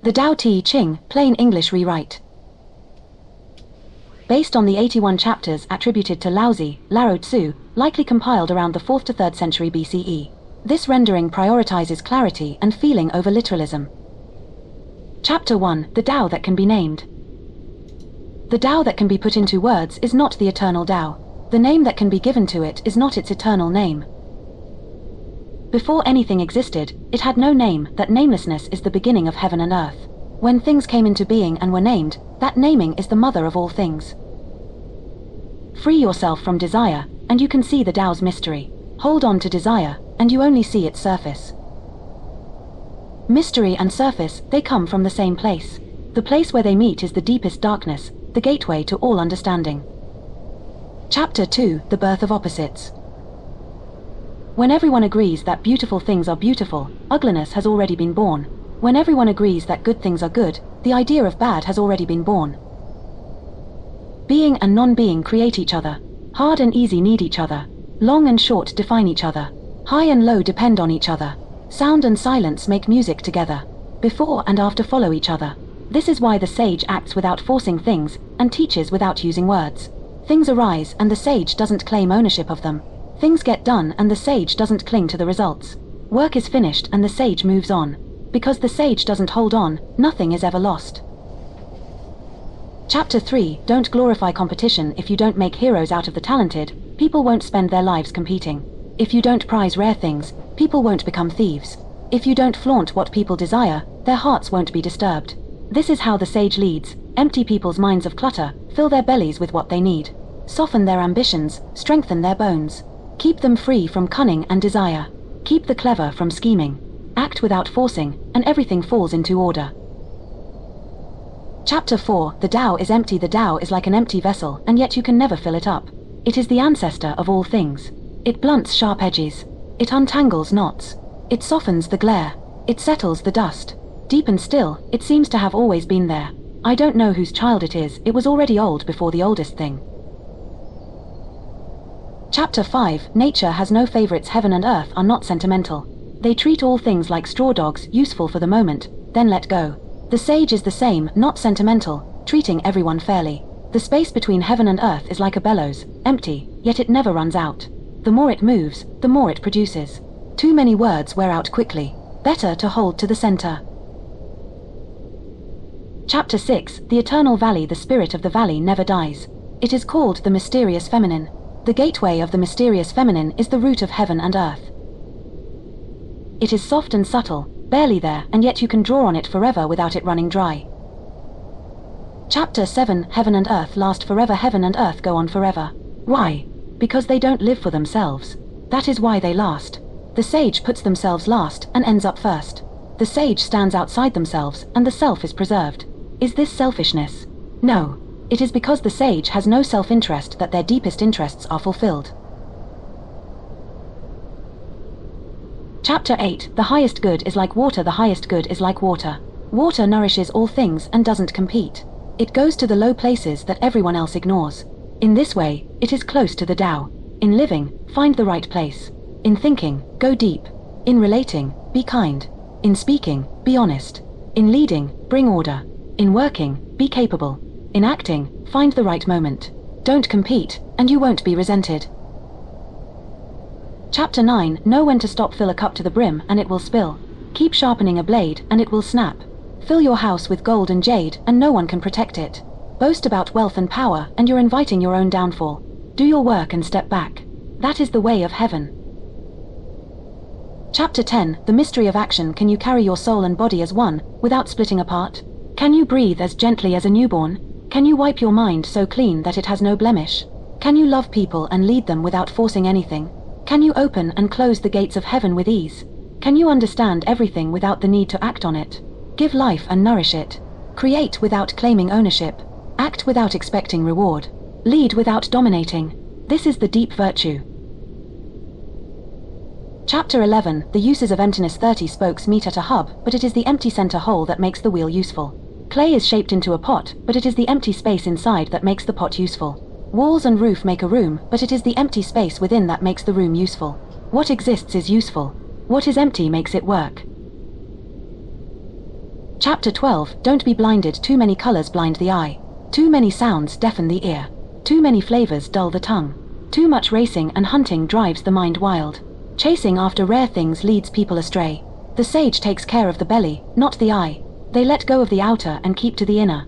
The Tao Te Ching, plain English rewrite. Based on the 81 chapters attributed to Laozi, Lao Tzu, likely compiled around the 4th to 3rd century BCE. This rendering prioritizes clarity and feeling over literalism. Chapter 1, the Tao that can be named. The Tao that can be put into words is not the eternal Tao. The name that can be given to it is not its eternal name. Before anything existed, it had no name. That namelessness is the beginning of heaven and earth. When things came into being and were named, that naming is the mother of all things. Free yourself from desire, and you can see the Tao's mystery. Hold on to desire, and you only see its surface. Mystery and surface, they come from the same place. The place where they meet is the deepest darkness, the gateway to all understanding. Chapter 2, the birth of opposites. When everyone agrees that beautiful things are beautiful, ugliness has already been born. When everyone agrees that good things are good, the idea of bad has already been born. Being and non-being create each other. Hard and easy need each other. Long and short define each other. High and low depend on each other. Sound and silence make music together. Before and after follow each other. This is why the sage acts without forcing things, and teaches without using words. Things arise and the sage doesn't claim ownership of them. Things get done and the sage doesn't cling to the results. Work is finished and the sage moves on. Because the sage doesn't hold on, nothing is ever lost. Chapter 3, don't glorify competition. If you don't make heroes out of the talented, people won't spend their lives competing. If you don't prize rare things, people won't become thieves. If you don't flaunt what people desire, their hearts won't be disturbed. This is how the sage leads. Empty people's minds of clutter, fill their bellies with what they need. Soften their ambitions, strengthen their bones. Keep them free from cunning and desire. Keep the clever from scheming. Act without forcing, and everything falls into order. Chapter 4, the Tao is empty. The Tao is like an empty vessel, and yet you can never fill it up. It is the ancestor of all things. It blunts sharp edges. It untangles knots. It softens the glare. It settles the dust. Deep and still, it seems to have always been there. I don't know whose child it is. It was already old before the oldest thing. Chapter 5, nature has no favorites. Heaven and earth are not sentimental. They treat all things like straw dogs, useful for the moment, then let go. The sage is the same, not sentimental, treating everyone fairly. The space between heaven and earth is like a bellows, empty, yet it never runs out. The more it moves, the more it produces. Too many words wear out quickly. Better to hold to the center. Chapter 6, the eternal valley. The spirit of the valley never dies. It is called the mysterious feminine. The gateway of the mysterious feminine is the root of heaven and earth. It is soft and subtle, barely there, and yet you can draw on it forever without it running dry. Chapter 7, heaven and earth last forever. Heaven and earth go on forever. Why? Because they don't live for themselves. That is why they last. The sage puts themselves last and ends up first. The sage stands outside themselves, and the self is preserved. Is this selfishness? No. It is because the sage has no self-interest that their deepest interests are fulfilled. Chapter 8, the highest good is like water. The highest good is like water. Water nourishes all things and doesn't compete. It goes to the low places that everyone else ignores. In this way, it is close to the Tao. In living, find the right place. In thinking, go deep. In relating, be kind. In speaking, be honest. In leading, bring order. In working, be capable. In acting, find the right moment. Don't compete, and you won't be resented. Chapter 9, know when to stop. Fill a cup to the brim, and it will spill. Keep sharpening a blade, and it will snap. Fill your house with gold and jade, and no one can protect it. Boast about wealth and power, and you're inviting your own downfall. Do your work and step back. That is the way of heaven. Chapter 10, the mystery of action. Can you carry your soul and body as one, without splitting apart? Can you breathe as gently as a newborn? Can you wipe your mind so clean that it has no blemish? Can you love people and lead them without forcing anything? Can you open and close the gates of heaven with ease? Can you understand everything without the need to act on it? Give life and nourish it. Create without claiming ownership. Act without expecting reward. Lead without dominating. This is the deep virtue. Chapter 11, the uses of emptiness. 30 spokes meet at a hub, but it is the empty center hole that makes the wheel useful. Clay is shaped into a pot, but it is the empty space inside that makes the pot useful. Walls and roof make a room, but it is the empty space within that makes the room useful. What exists is useful. What is empty makes it work. Chapter 12. Don't be blinded. Too many colors blind the eye. Too many sounds deafen the ear. Too many flavors dull the tongue. Too much racing and hunting drives the mind wild. Chasing after rare things leads people astray. The sage takes care of the belly, not the eye. They let go of the outer and keep to the inner.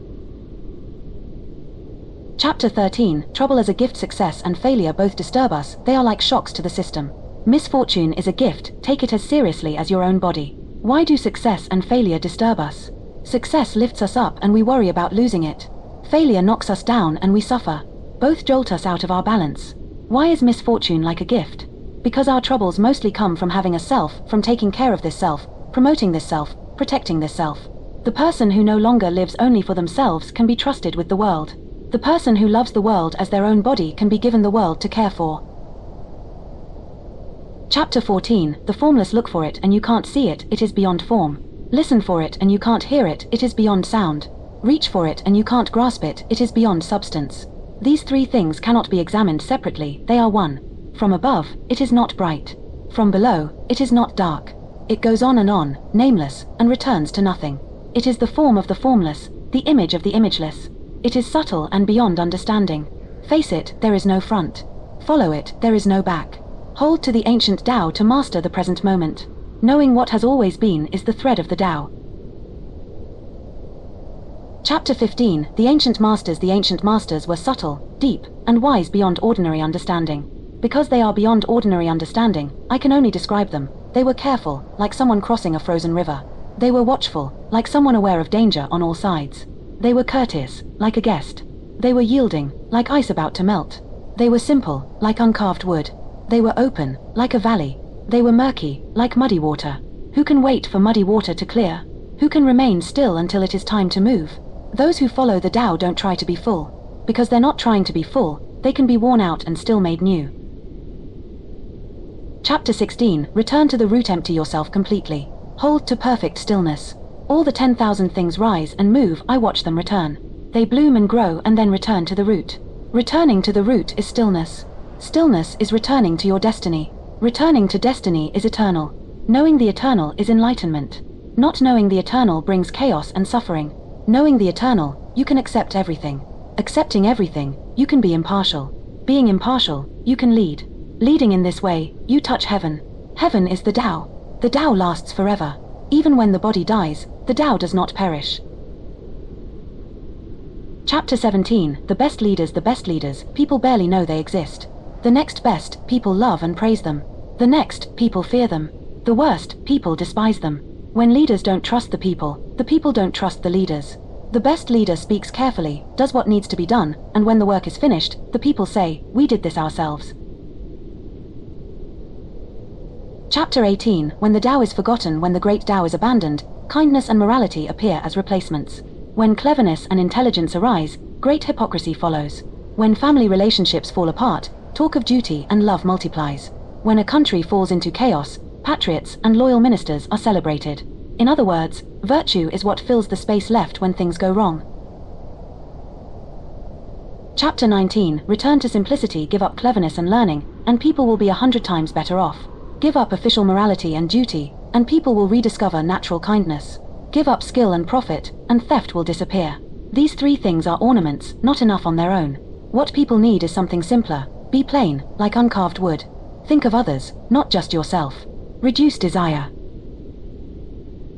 Chapter 13. Trouble as a gift. Success and failure both disturb us. They are like shocks to the system. Misfortune is a gift. Take it as seriously as your own body. Why do success and failure disturb us? Success lifts us up and we worry about losing it. Failure knocks us down and we suffer. Both jolt us out of our balance. Why is misfortune like a gift? Because our troubles mostly come from having a self, from taking care of this self, promoting this self, protecting this self. The person who no longer lives only for themselves can be trusted with the world. The person who loves the world as their own body can be given the world to care for. Chapter 14. The formless look for it and you can't see it, it is beyond form. Listen for it and you can't hear it, it is beyond sound. Reach for it and you can't grasp it, it is beyond substance. These three things cannot be examined separately, they are one. From above, it is not bright. From below, it is not dark. It goes on, nameless, and returns to nothing. It is the form of the formless, the image of the imageless. It is subtle and beyond understanding. Face it, there is no front. Follow it, there is no back. Hold to the ancient Tao to master the present moment. Knowing what has always been is the thread of the Tao. Chapter 15. The ancient masters were subtle, deep, and wise beyond ordinary understanding. Because they are beyond ordinary understanding, I can only describe them. They were careful, like someone crossing a frozen river. They were watchful, like someone aware of danger on all sides. They were courteous, like a guest. They were yielding, like ice about to melt. They were simple, like uncarved wood. They were open, like a valley. They were murky, like muddy water. Who can wait for muddy water to clear? Who can remain still until it is time to move? Those who follow the Tao don't try to be full. Because they're not trying to be full, they can be worn out and still made new. Chapter 16. Return to the root. Empty yourself completely. Hold to perfect stillness. All the 10,000 things rise and move, I watch them return. They bloom and grow and then return to the root. Returning to the root is stillness. Stillness is returning to your destiny. Returning to destiny is eternal. Knowing the eternal is enlightenment. Not knowing the eternal brings chaos and suffering. Knowing the eternal, you can accept everything. Accepting everything, you can be impartial. Being impartial, you can lead. Leading in this way, you touch heaven. Heaven is the Tao. The Tao lasts forever. Even when the body dies, the Tao does not perish. Chapter 17. The best leaders, people barely know they exist. The next best, people love and praise them. The next, people fear them. The worst, people despise them. When leaders don't trust the people don't trust the leaders. The best leader speaks carefully, does what needs to be done, and when the work is finished, the people say, we did this ourselves. Chapter 18. When the Tao is forgotten, when the great Tao is abandoned, kindness and morality appear as replacements. When cleverness and intelligence arise, great hypocrisy follows. When family relationships fall apart, talk of duty and love multiplies. When a country falls into chaos, patriots and loyal ministers are celebrated. In other words, virtue is what fills the space left when things go wrong. Chapter 19. Return to simplicity. Give up cleverness and learning, and people will be 100 times better off. Give up official morality and duty, and people will rediscover natural kindness. Give up skill and profit, and theft will disappear. These three things are ornaments, not enough on their own. What people need is something simpler. Be plain, like uncarved wood. Think of others, not just yourself. Reduce desire.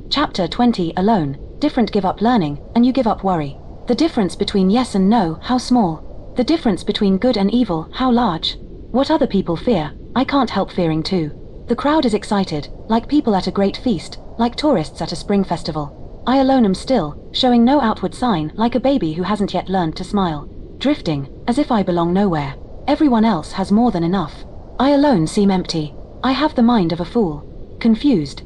Chapter 20. Alone. Different. Give up learning, and you give up worry. The difference between yes and no, how small. The difference between good and evil, how large. What other people fear, I can't help fearing too. The crowd is excited, like people at a great feast, like tourists at a spring festival. I alone am still, showing no outward sign, like a baby who hasn't yet learned to smile. Drifting, as if I belong nowhere. Everyone else has more than enough. I alone seem empty. I have the mind of a fool. Confused.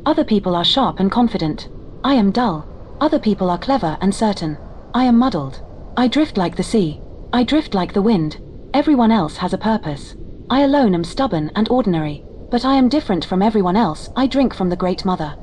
Other people are sharp and confident. I am dull. Other people are clever and certain. I am muddled. I drift like the sea. I drift like the wind. Everyone else has a purpose. I alone am stubborn and ordinary, but I am different from everyone else. I drink from the Great Mother.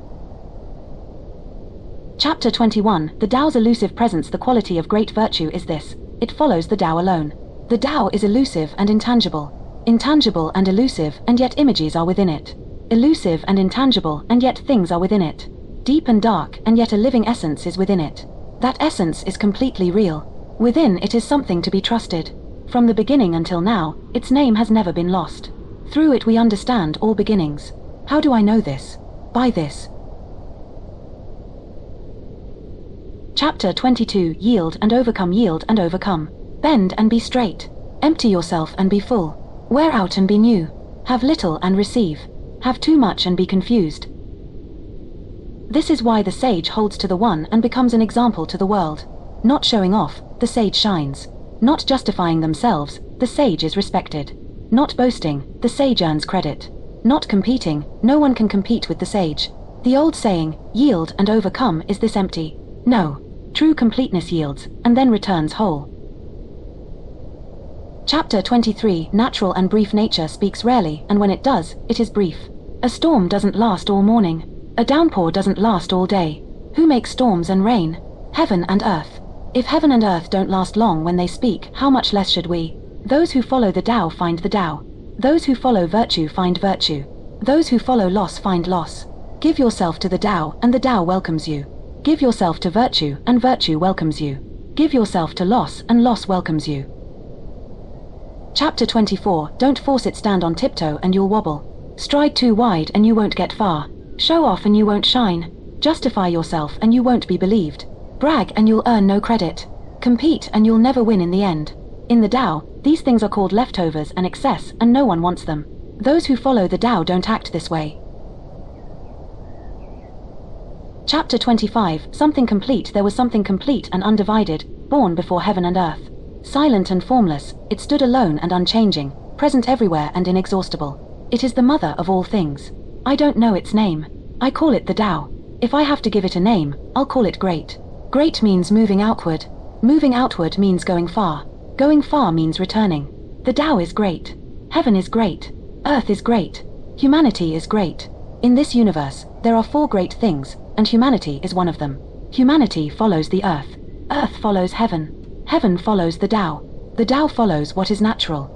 Chapter 21. The Tao's elusive presence. The quality of great virtue is this: it follows the Tao alone. The Tao is elusive and intangible. Intangible and elusive, and yet images are within it. Elusive and intangible, and yet things are within it. deep and dark, and yet a living essence is within it. That essence is completely real. Within it is something to be trusted. From the beginning until now, its name has never been lost. Through it we understand all beginnings. How do I know this? By this. Chapter 22. Yield and overcome. Yield and overcome. Bend and be straight. Empty yourself and be full. Wear out and be new. Have little and receive. Have too much and be confused. This is why the sage holds to the one and becomes an example to the world. Not showing off, the sage shines. Not justifying themselves, the sage is respected. Not boasting, the sage earns credit. Not competing, no one can compete with the sage. The old saying, yield and overcome, is this empty? No. True completeness yields, and then returns whole. Chapter 23. Natural and brief. Nature speaks rarely, and when it does, it is brief. A storm doesn't last all morning. A downpour doesn't last all day. Who makes storms and rain? Heaven and earth. If heaven and earth don't last long when they speak, how much less should we? Those who follow the Tao find the Tao. Those who follow virtue find virtue. Those who follow loss find loss. Give yourself to the Tao, and the Tao welcomes you. Give yourself to virtue, and virtue welcomes you. Give yourself to loss, and loss welcomes you. Chapter 24. Don't force it. Stand on tiptoe and you'll wobble. Stride too wide and you won't get far. Show off and you won't shine. Justify yourself and you won't be believed. Brag and you'll earn no credit. Compete and you'll never win in the end. In the Tao, these things are called leftovers and excess, and no one wants them. Those who follow the Tao don't act this way. Chapter 25. Something complete. There was something complete and undivided, born before heaven and earth. Silent and formless, it stood alone and unchanging, present everywhere and inexhaustible. It is the mother of all things. I don't know its name. I call it the Tao. If I have to give it a name, I'll call it great. Great means moving outward. Moving outward means going far. Going far means returning. The Tao is great. Heaven is great. Earth is great. Humanity is great. In this universe, there are 4 great things, and humanity is one of them. Humanity follows the earth. Earth follows heaven. Heaven follows the Tao. The Tao follows what is natural.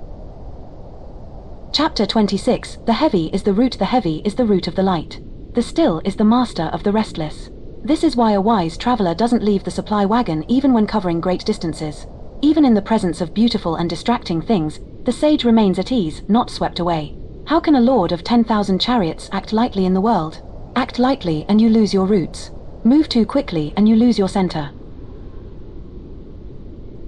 Chapter 26. The heavy is the root. The heavy is the root of the light. The still is the master of the restless. This is why a wise traveler doesn't leave the supply wagon even when covering great distances. Even in the presence of beautiful and distracting things, the sage remains at ease, not swept away. How can a lord of 10,000 chariots act lightly in the world? Act lightly and you lose your roots. Move too quickly and you lose your center.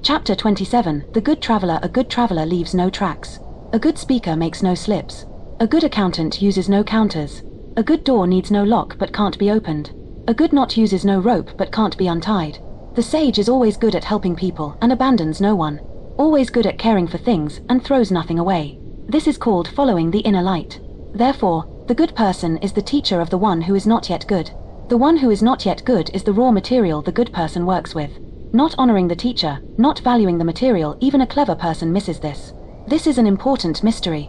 Chapter 27. The good traveler. A good traveler leaves no tracks. A good speaker makes no slips. A good accountant uses no counters. A good door needs no lock but can't be opened. A good knot uses no rope but can't be untied. The sage is always good at helping people and abandons no one. Always good at caring for things and throws nothing away. This is called following the inner light. Therefore, the good person is the teacher of the one who is not yet good. The one who is not yet good is the raw material the good person works with. Not honoring the teacher, not valuing the material, even a clever person misses this. This is an important mystery.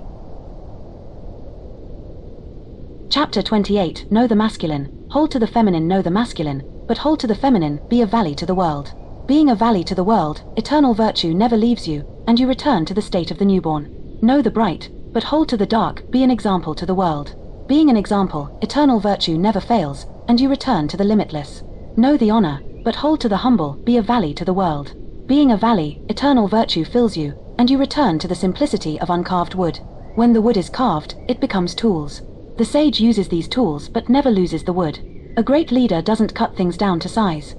Chapter 28. Know the masculine. Hold to the feminine. Know the masculine, but hold to the feminine. Be a valley to the world. Being a valley to the world, eternal virtue never leaves you, and you return to the state of the newborn. Know the bright, but hold to the dark. Be an example to the world. Being an example, eternal virtue never fails, and you return to the limitless. Know the honor, but hold to the humble. Be a valley to the world. Being a valley, eternal virtue fills you, and you return to the simplicity of uncarved wood. When the wood is carved, it becomes tools. The sage uses these tools but never loses the wood. A great leader doesn't cut things down to size.